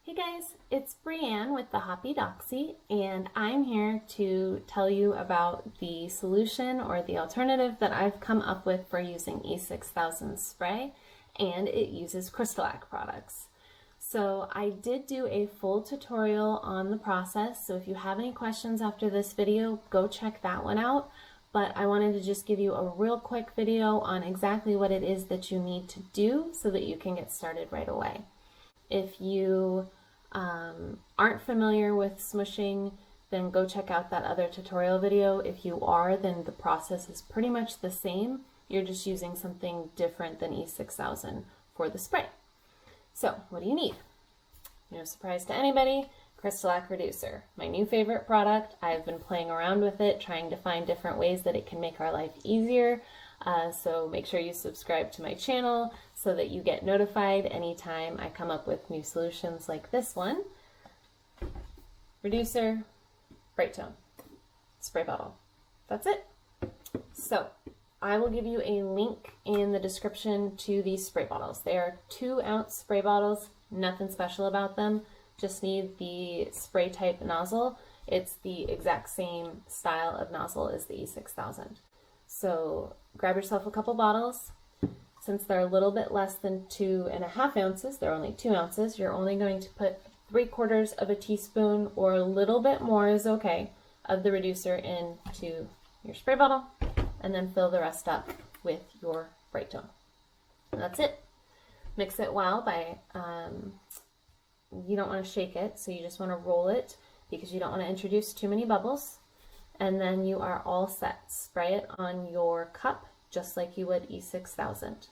Hey guys, it's Brianne with the Hoppy Doxie, and I'm here to tell you about the solution or the alternative that I've come up with for using e6000 spray, and it uses Crystalac products. So I did do a full tutorial on the process, so if you have any questions after this video, go check that one out. But I wanted to just give you a real quick video on exactly what it is that you need to do so that you can get started right away. If you aren't familiar with smooshing, then go check out that other tutorial video. If you are, then the process is pretty much the same. You're just using something different than e6000 for the spray. So what do you need? No surprise to anybody, Crystalac Reducer, my new favorite product. I've been playing around with it, trying to find different ways that it can make our life easier. So make sure you subscribe to my channel so that you get notified anytime I come up with new solutions like this one. Reducer, Brite Tone, spray bottle. That's it. So I will give you a link in the description to these spray bottles. They are 2-ounce spray bottles, nothing special about them. Just need the spray type nozzle. It's the exact same style of nozzle as the e6000. So grab yourself a couple bottles. Since they're a little bit less than 2.5 ounces, they're only 2 ounces, you're only going to put 3/4 of a teaspoon or a little bit more is okay of the reducer into your spray bottle, and then fill the rest up with your Brite Tone. And that's it. Mix it well by, you don't want to shake it, so you just want to roll it because you don't want to introduce too many bubbles. And then you are all set. Spray it on your cup just like you would e6000.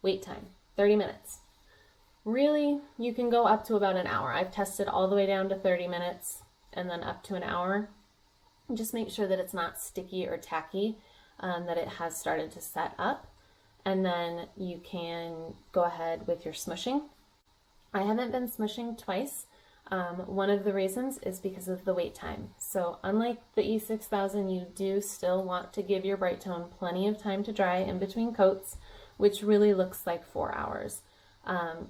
Wait time, 30 minutes. Really, you can go up to about an hour. I've tested all the way down to 30 minutes and then up to an hour. Just make sure that it's not sticky or tacky, that it has started to set up. And then you can go ahead with your smooshing. I haven't been smooshing twice. One of the reasons is because of the wait time. So unlike the e6000, you do still want to give your Brite Tone plenty of time to dry in between coats, which really looks like 4 hours.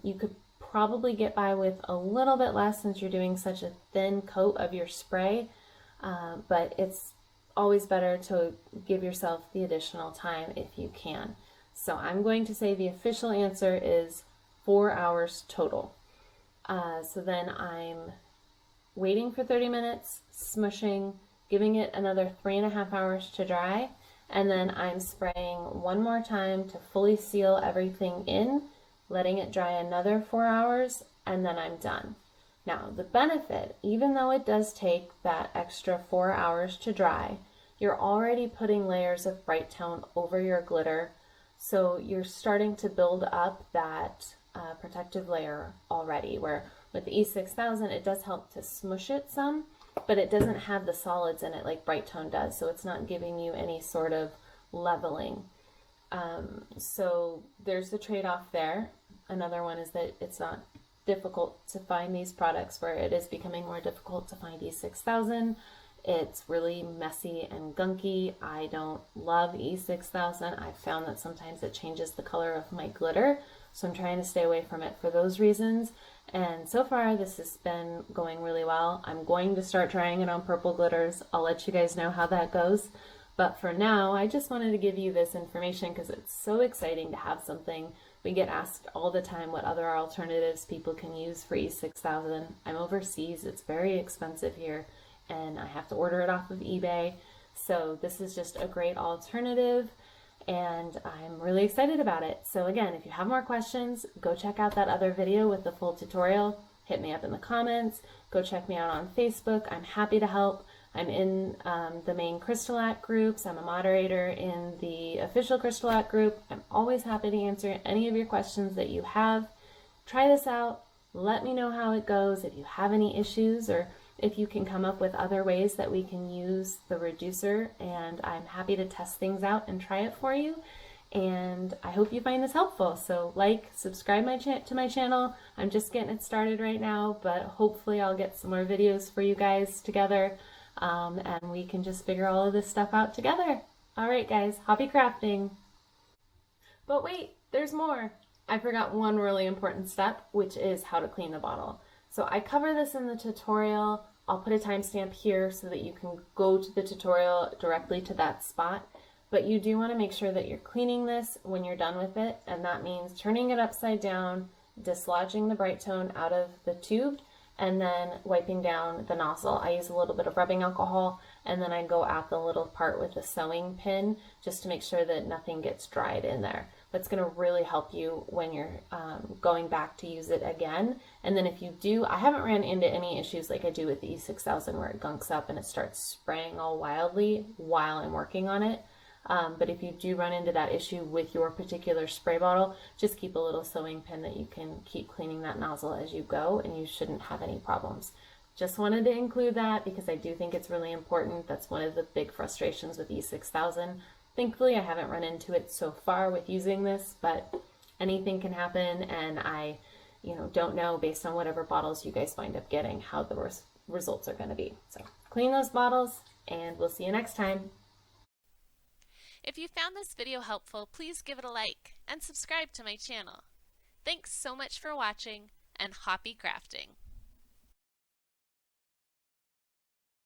You could probably get by with a little bit less since you're doing such a thin coat of your spray, but it's always better to give yourself the additional time if you can. So I'm going to say the official answer is 4 hours total. So then I'm waiting for 30 minutes, smooshing, giving it another 3.5 hours to dry, and then I'm spraying one more time to fully seal everything in, letting it dry another 4 hours, and then I'm done. Now, the benefit, even though it does take that extra 4 hours to dry, you're already putting layers of Brite Tone over your glitter, so you're starting to build up that protective layer already, where with the e6000 it does help to smush it some, but it doesn't have the solids in it like Brite Tone does, so it's not giving you any sort of leveling. So there's the trade-off there. Another one is that it's not difficult to find these products, where it is becoming more difficult to find e6000. It's really messy and gunky. I don't love e6000. I've found that sometimes it changes the color of my glitter, so I'm trying to stay away from it for those reasons. And so far this has been going really well. I'm going to start trying it on purple glitters. I'll let you guys know how that goes. But for now, I just wanted to give you this information because it's so exciting to have something. We get asked all the time what other alternatives people can use for e6000. I'm overseas, it's very expensive here, and I have to order it off of eBay. So this is just a great alternative, and I'm really excited about it. So again, if you have more questions, go check out that other video with the full tutorial. Hit me up in the comments. Go check me out on Facebook. I'm happy to help. I'm in the main Crystalac groups. I'm a moderator in the official Crystalac group. I'm always happy to answer any of your questions that you have. Try this out. Let me know how it goes. If you have any issues, or if you can come up with other ways that we can use the reducer, and I'm happy to test things out and try it for you. And I hope you find this helpful. So subscribe to my channel. I'm just getting it started right now, but hopefully I'll get some more videos for you guys together, and we can just figure all of this stuff out together. All right, guys, happy crafting. But wait, there's more. I forgot one really important step, which is how to clean the bottle. So I cover this in the tutorial. I'll put a timestamp here so that you can go to the tutorial directly to that spot. But you do want to make sure that you're cleaning this when you're done with it, and that means turning it upside down, dislodging the Brite Tone out of the tube, and then wiping down the nozzle. I use a little bit of rubbing alcohol, and then I go at the little part with the sewing pin just to make sure that nothing gets dried in there. That's going to really help you when you're going back to use it again. And then if you do, I haven't ran into any issues like I do with the e6000 where it gunks up and it starts spraying all wildly while I'm working on it. But if you do run into that issue with your particular spray bottle, just keep a little sewing pin that you can keep cleaning that nozzle as you go, and you shouldn't have any problems. Just wanted to include that because I do think it's really important. That's one of the big frustrations with e6000. Thankfully, I haven't run into it so far with using this, but anything can happen, and I, don't know based on whatever bottles you guys wind up getting how the results are going to be. So clean those bottles, and we'll see you next time. If you found this video helpful, please give it a like and subscribe to my channel. Thanks so much for watching, and happy crafting!